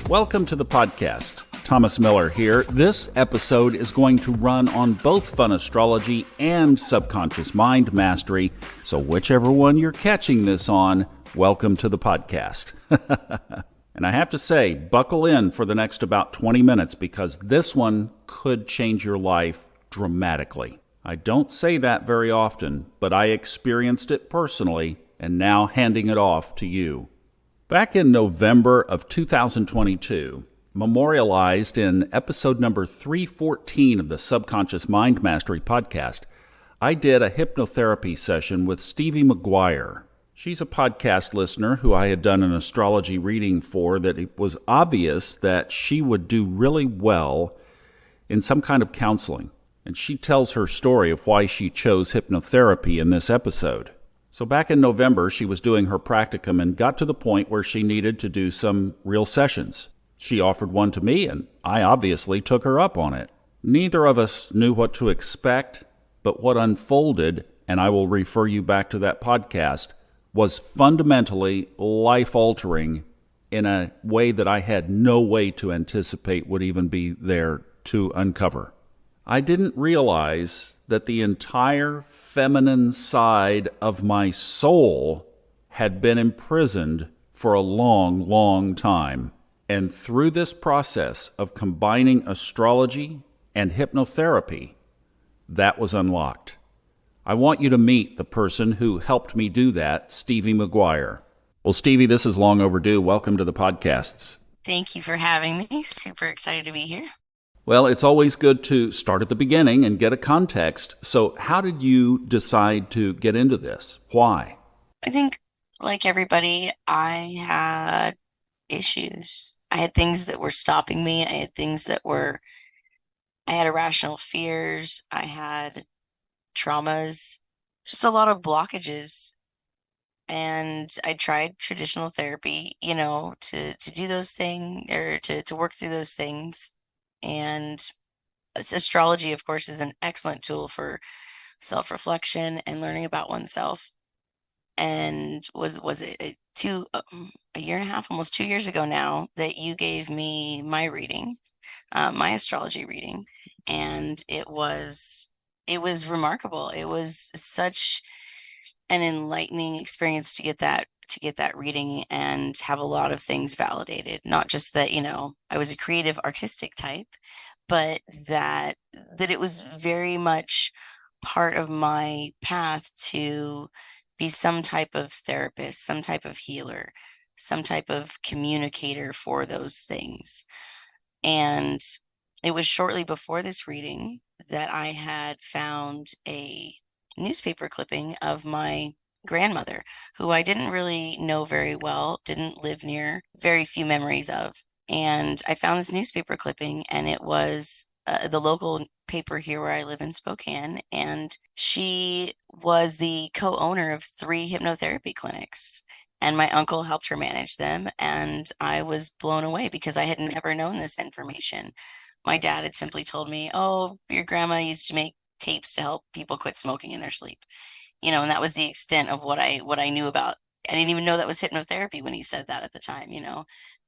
Welcome to the podcast. Thomas Miller here. This episode is going to run on both fun astrology and subconscious mind mastery, so whichever one you're catching this on, welcome to the podcast. And I have to say, buckle in for the next about 20 minutes because this one could change your life dramatically. I don't say that very often, but I experienced it personally and now handing it off to you. Back in November of 2022, memorialized in episode number 314 of the Subconscious Mind Mastery podcast, I did a hypnotherapy session with Stevie McGuire. She's a podcast listener who I had done an astrology reading for that it was obvious that she would do really well in some kind of counseling. And she tells her story of why she chose hypnotherapy in this episode. So back in November, she was doing her practicum and got to the point where she needed to do some real sessions. She offered one to me, and I obviously took her up on it. Neither of us knew what to expect, but what unfolded, and I will refer you back to that podcast, was fundamentally life-altering in a way that I had no way to anticipate would even be there to uncover. I didn't realize that the entire feminine side of my soul had been imprisoned for a long, long time. And through this process of combining astrology and hypnotherapy, that was unlocked. I want you to meet the person who helped me do that, Stevie McGuire. Well, Stevie, this is long overdue. Welcome to the podcasts. Thank you for having me. Super excited to be here. Well, it's always good to start at the beginning and get a context. So how did you decide to get into this? Why? I think, like everybody, I had issues. I had things that were stopping me. I had irrational fears. I had traumas, just a lot of blockages. And I tried traditional therapy, to do those things or to work through those things. And astrology, of course, is an excellent tool for self-reflection and learning about oneself. And was it a year and a half, almost 2 years ago now, that you gave me my reading, my astrology reading, and it was remarkable. It was such an enlightening experience to get that reading and have a lot of things validated. Not just that, I was a creative artistic type, but that it was very much part of my path to be some type of therapist, some type of healer, some type of communicator for those things. And it was shortly before this reading that I had found a newspaper clipping of my grandmother, who I didn't really know very well, didn't live near, very few memories of. And I found this newspaper clipping, and it was the local paper here where I live in Spokane. And she was the co-owner of 3 hypnotherapy clinics. And my uncle helped her manage them. And I was blown away because I had never known this information. My dad had simply told me, "Oh, your grandma used to make tapes to help people quit smoking in their sleep." And that was the extent of what I knew about. I didn't even know that was hypnotherapy when he said that at the time.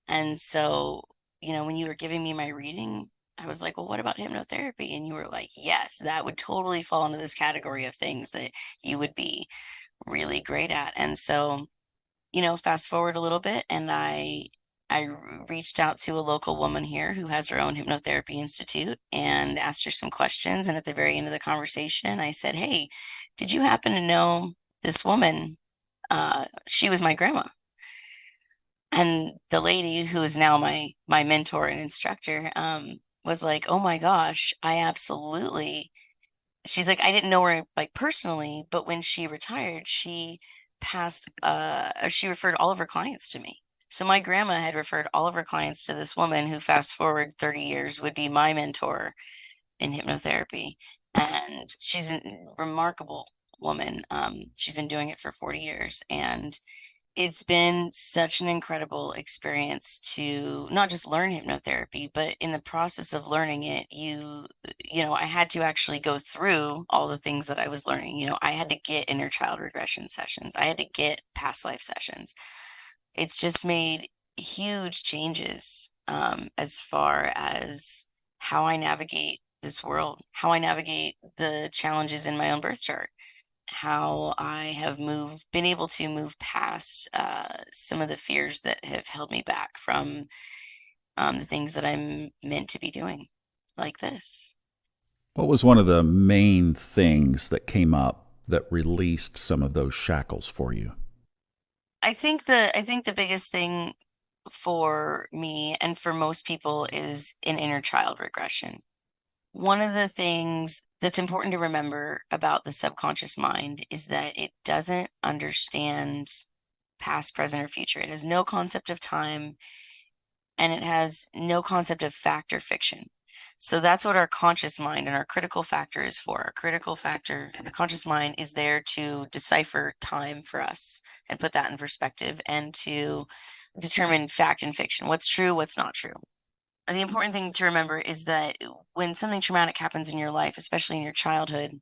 And so, when you were giving me my reading, I was like, "Well, what about hypnotherapy?" And you were like, "Yes, that would totally fall into this category of things that you would be really great at." And so, fast forward a little bit, and I reached out to a local woman here who has her own hypnotherapy institute and asked her some questions. And at the very end of the conversation, I said, "Hey, did you happen to know this woman? She was my grandma." And the lady, who is now my mentor and instructor, was like, "Oh my gosh, I absolutely." She's like, "I didn't know her like personally, but when she retired, she she referred all of her clients to me." So my grandma had referred all of her clients to this woman who, fast forward 30 years, would be my mentor in hypnotherapy. And she's a remarkable woman. She's been doing it for 40 years. And it's been such an incredible experience to not just learn hypnotherapy, but in the process of learning it, I had to actually go through all the things that I was learning. I had to get inner child regression sessions. I had to get past life sessions. It's just made huge changes as far as how I navigate this world, how I navigate the challenges in my own birth chart, how I have been able to move past some of the fears that have held me back from the things that I'm meant to be doing, like this. What was one of the main things that came up that released some of those shackles for you? I think the biggest thing for me and for most people is an inner child regression. One of the things that's important to remember about the subconscious mind is that it doesn't understand past, present, or future. It has no concept of time, and it has no concept of fact or fiction. So that's what our conscious mind and our critical factor is for. Our critical factor, our conscious mind, is there to decipher time for us and put that in perspective and to determine fact and fiction, what's true, what's not true. And the important thing to remember is that when something traumatic happens in your life, especially in your childhood,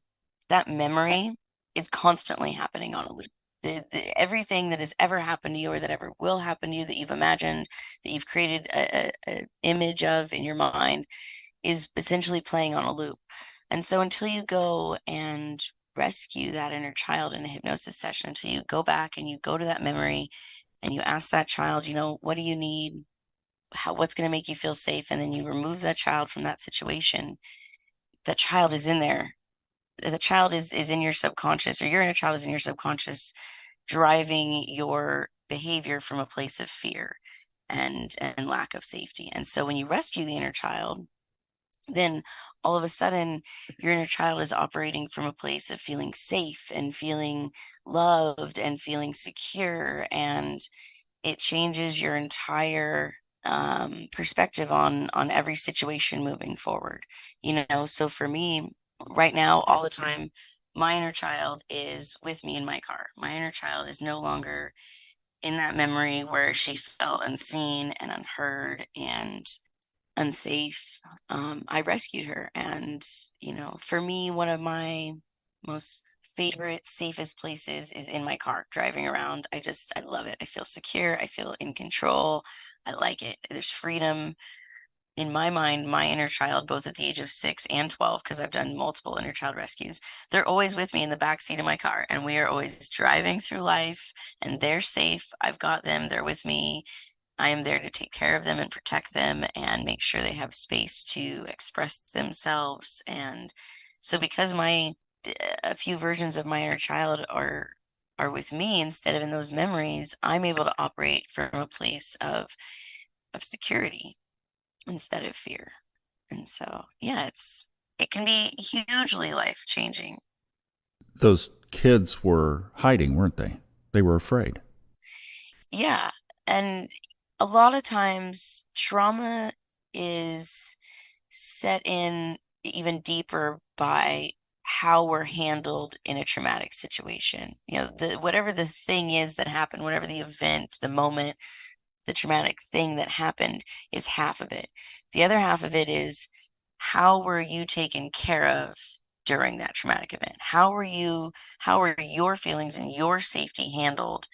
that memory is constantly happening on a loop. Everything that has ever happened to you or that ever will happen to you that you've imagined, that you've created a image of in your mind, is essentially playing on a loop. And so until you go and rescue that inner child in a hypnosis session, until you go back and you go to that memory and you ask that child, what do you need? What's going to make you feel safe? And then you remove that child from that situation. That child is in there. The child is in your subconscious, or your inner child is in your subconscious, driving your behavior from a place of fear and lack of safety. And so when you rescue the inner child, then all of a sudden your inner child is operating from a place of feeling safe and feeling loved and feeling secure, and it changes your entire perspective on every situation moving forward. So for me right now, all the time, my inner child is with me in my car. My inner child is no longer in that memory where she felt unseen and unheard and unsafe. I rescued her. And, for me, one of my most favorite, safest places is in my car, driving around. I love it. I feel secure. I feel in control. I like it. There's freedom. In my mind, my inner child, both at the age of 6 and 12, because I've done multiple inner child rescues, they're always with me in the back seat of my car, and we are always driving through life, and they're safe. I've got them. They're with me. I am there to take care of them and protect them and make sure they have space to express themselves. And so because a few versions of my inner child are with me instead of in those memories, I'm able to operate from a place of security instead of fear. And so, yeah, it can be hugely life-changing. Those kids were hiding, weren't they? They were afraid. Yeah. And a lot of times trauma is set in even deeper by how we're handled in a traumatic situation. Whatever the thing is that happened, whatever the event, the moment, the traumatic thing that happened is half of it. The other half of it is, how were you taken care of during that traumatic event? How were your feelings and your safety handled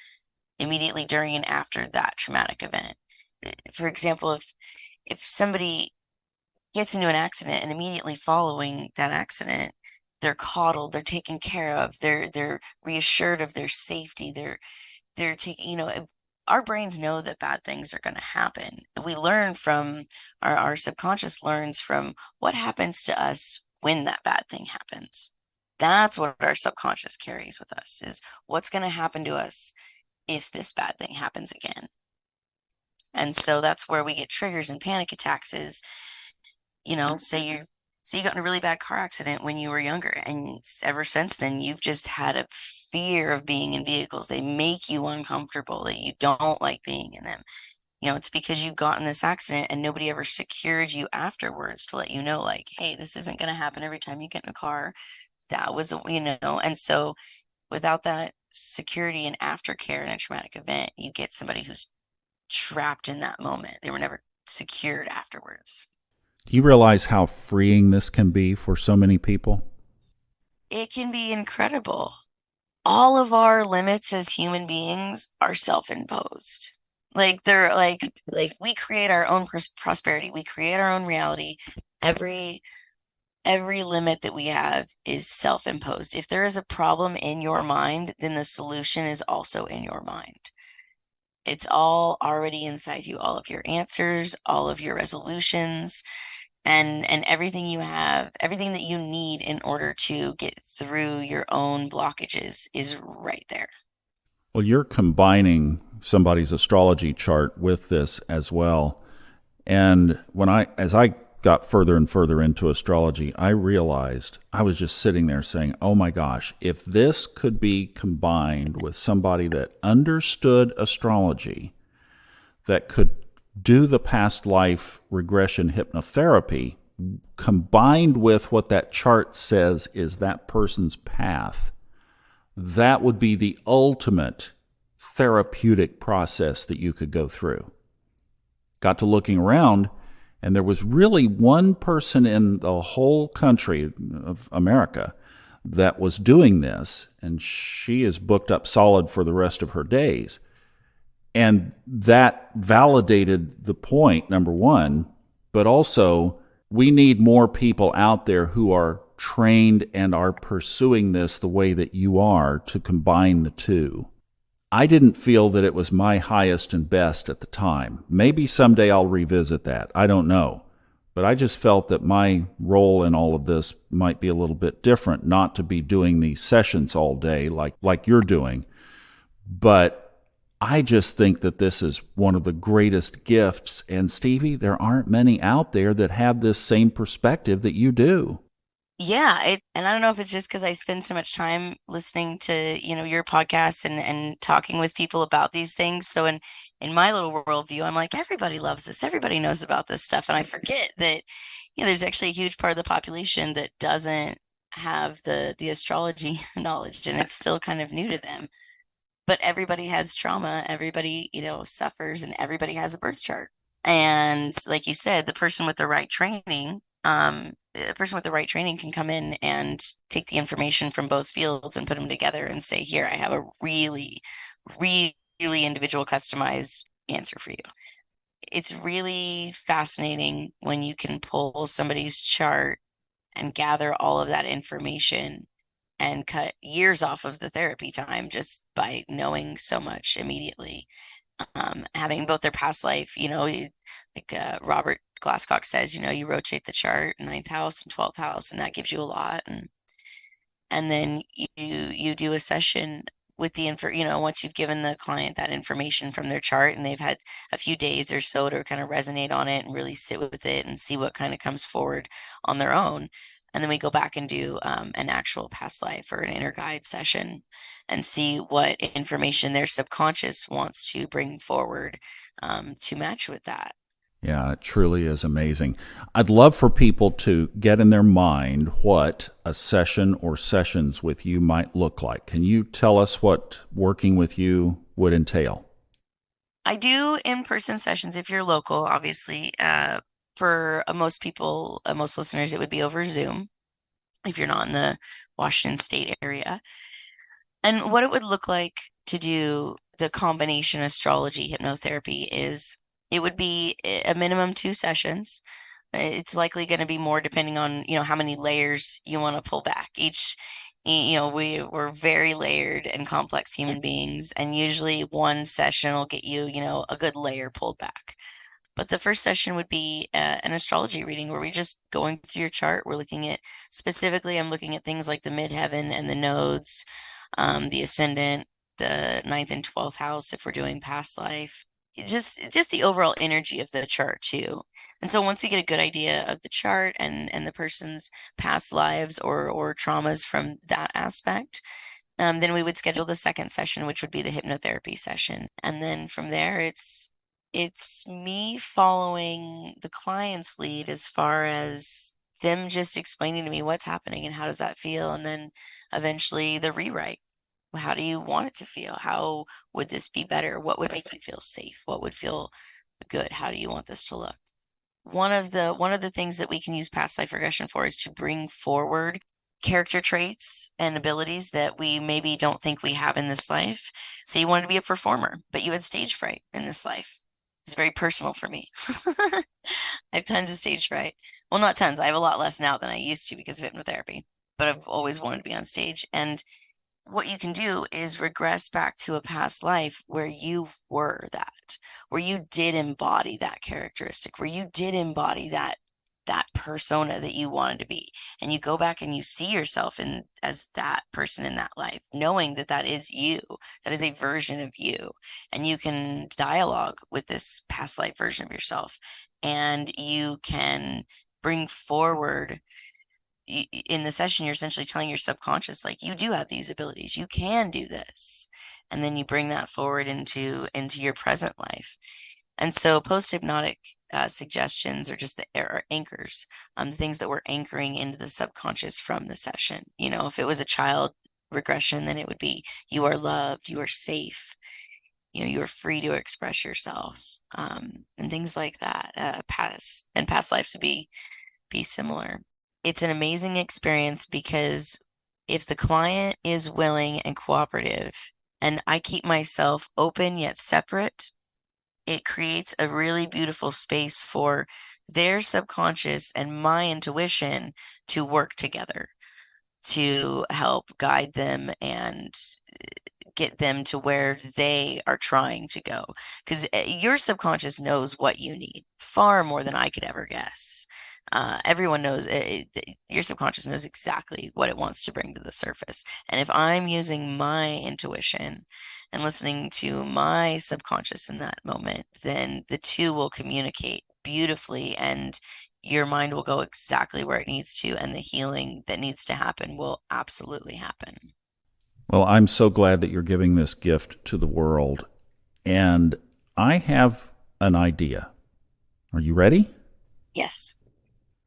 immediately during and after that traumatic event? For example, if somebody gets into an accident and immediately following that accident, they're coddled, they're taken care of, they're reassured of their safety, they're taking, our brains know that bad things are going to happen. We learn from our subconscious learns from what happens to us when that bad thing happens. That's what our subconscious carries with us, is what's going to happen to us if this bad thing happens again. And so that's where we get triggers and panic attacks is, say you got in a really bad car accident when you were younger, and ever since then you've just had a fear of being in vehicles. They make you uncomfortable, that you don't like being in them. It's because you got in this accident and nobody ever secured you afterwards to let you know, like, hey, this isn't going to happen every time you get in a car. That was, and so without that security and aftercare in a traumatic event, you get somebody who's trapped in that moment. They were never secured afterwards. Do you realize how freeing this can be for so many people? It can be incredible. All of our limits as human beings are self-imposed. Like they're like we create our own prosperity. We create our own reality. Every every limit that we have is self-imposed. If there is a problem in your mind, then the solution is also in your mind. It's all already inside you, all of your answers, all of your resolutions, and everything you have, everything that you need in order to get through your own blockages is right there. Well, you're combining somebody's astrology chart with this as well. And as I got further and further into astrology, I realized I was just sitting there saying, oh my gosh, if this could be combined with somebody that understood astrology, that could do the past life regression hypnotherapy, combined with what that chart says is that person's path, that would be the ultimate therapeutic process that you could go through. Got to looking around, and there was really one person in the whole country of America that was doing this, and she is booked up solid for the rest of her days. And that validated the point, number one, but also we need more people out there who are trained and are pursuing this the way that you are to combine the two. I didn't feel that it was my highest and best at the time. Maybe someday I'll revisit that. I don't know. But I just felt that my role in all of this might be a little bit different, not to be doing these sessions all day like you're doing. But I just think that this is one of the greatest gifts. And Stevie, there aren't many out there that have this same perspective that you do. Yeah, and I don't know if it's just because I spend so much time listening to, your podcast and talking with people about these things. So in my little worldview, I'm like, everybody loves this, everybody knows about this stuff, and I forget that, there's actually a huge part of the population that doesn't have the astrology knowledge, and it's still kind of new to them. But everybody has trauma, everybody, suffers, and everybody has a birth chart. And like you said, the person with the right training can come in and take the information from both fields and put them together and say, here, I have a really, really individual customized answer for you. It's really fascinating when you can pull somebody's chart and gather all of that information and cut years off of the therapy time just by knowing so much immediately. Having both their past life, like Robert Glasscock says, you rotate the chart, ninth house and 12th house, and that gives you a lot. And then you do a session with the info, once you've given the client that information from their chart and they've had a few days or so to kind of resonate on it and really sit with it and see what kind of comes forward on their own. And then we go back and do an actual past life or an inner guide session and see what information their subconscious wants to bring forward to match with that. Yeah, it truly is amazing. I'd love for people to get in their mind what a session or sessions with you might look like. Can you tell us what working with you would entail? I do in-person sessions if you're local, obviously. For most people, most listeners, it would be over Zoom if you're not in the Washington State area. And what it would look like to do the combination astrology hypnotherapy is it would be a minimum 2 sessions. It's likely going to be more depending on, how many layers you want to pull back. We're very layered and complex human beings, and usually one session will get you, a good layer pulled back. But the first session would be an astrology reading where we're just going through your chart. We're looking at specifically, I'm looking at things like the midheaven and the nodes, the ascendant, the ninth and 12th house if we're doing past life. Just the overall energy of the chart too. And so once we get a good idea of the chart and the person's past lives or traumas from that aspect, then we would schedule the second session, which would be the hypnotherapy session. And then from there, it's me following the client's lead as far as them just explaining to me what's happening and how does that feel, and then eventually the rewrite. How do you want it to feel? How would this be better? What would make you feel safe? What would feel good? How do you want this to look? One of the things that we can use past life regression for is to bring forward character traits and abilities that we maybe don't think we have in this life. So you wanted to be a performer, but you had stage fright in this life. It's very personal for me. I have tons of stage fright. Well, not tons. I have a lot less now than I used to because of hypnotherapy, but I've always wanted to be on stage. And what you can do is regress back to a past life where you were that, where you did embody that characteristic, where you did embody that persona that you wanted to be. And you go back and you see yourself as that person in that life, knowing that that is you, that is a version of you. And you can dialogue with this past life version of yourself, and you can bring forward in the session. You're essentially telling your subconscious, like, you do have these abilities, you can do this. And then you bring that forward into your present life. And so post-hypnotic suggestions are just are anchors, the things that we're anchoring into the subconscious from the session. If it was a child regression, then it would be, you are loved, you are safe, you are free to express yourself, and things like that. Past lives would be similar. It's an amazing experience because if the client is willing and cooperative, and I keep myself open yet separate, it creates a really beautiful space for their subconscious and my intuition to work together to help guide them and get them to where they are trying to go. Because your subconscious knows what you need far more than I could ever guess. Everyone knows, your subconscious knows exactly what it wants to bring to the surface. And if I'm using my intuition and listening to my subconscious in that moment, then the two will communicate beautifully, and your mind will go exactly where it needs to, and the healing that needs to happen will absolutely happen. Well, I'm so glad that you're giving this gift to the world. And I have an idea. Are you ready? Yes.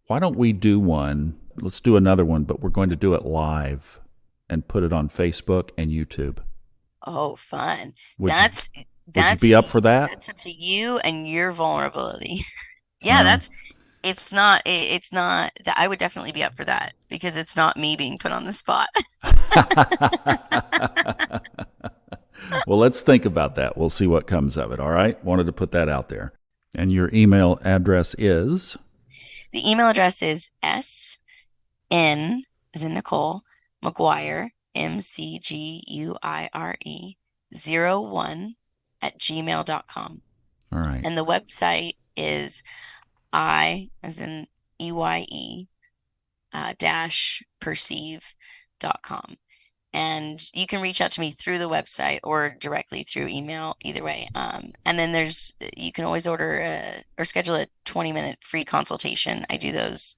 Why don't we do one? Let's do another one, but we're going to do it live and put it on Facebook and YouTube. Oh, fun. Would you be up for that? That's up to you and your vulnerability. Yeah, it's not that. I would definitely be up for that because it's not me being put on the spot. Well, let's think about that. We'll see what comes of it. All right. Wanted to put that out there. And your email address is? The email address is SN, as in Nicole, McGuire, McGuire, 01 @gmail.com. All right. And the website is I, as in EYE, -perceive.com. And you can reach out to me through the website or directly through email, either way. And then you can always order or schedule a 20-minute free consultation. I do those,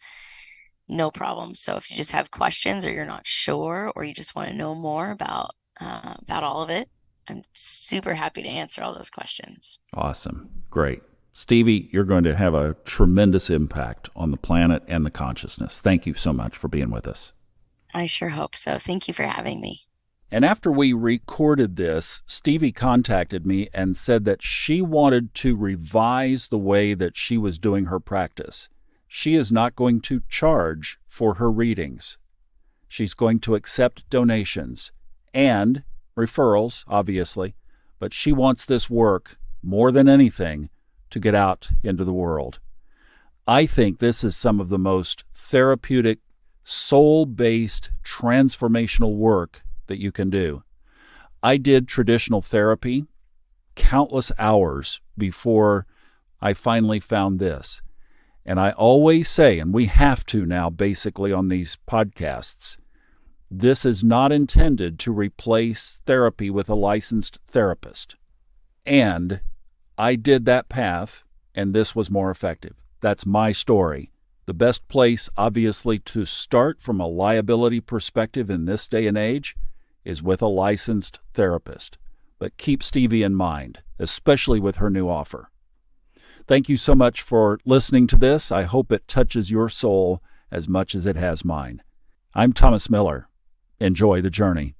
no problem. So if you just have questions or you're not sure, or you just want to know more about all of it, I'm super happy to answer all those questions. Awesome. Great. Stevie, you're going to have a tremendous impact on the planet and the consciousness. Thank you so much for being with us. I sure hope so. Thank you for having me. And after we recorded this, Stevie contacted me and said that she wanted to revise the way that she was doing her practice. She is not going to charge for her readings. She's going to accept donations and referrals, obviously, but she wants this work more than anything to get out into the world. I think this is some of the most therapeutic, soul-based, transformational work that you can do. I did traditional therapy countless hours before I finally found this. And I always say, and we have to now basically on these podcasts, this is not intended to replace therapy with a licensed therapist. And I did that path, and this was more effective. That's my story. The best place, obviously, to start from a liability perspective in this day and age is with a licensed therapist. But keep Stevie in mind, especially with her new offer. Thank you so much for listening to this. I hope it touches your soul as much as it has mine. I'm Thomas Miller. Enjoy the journey.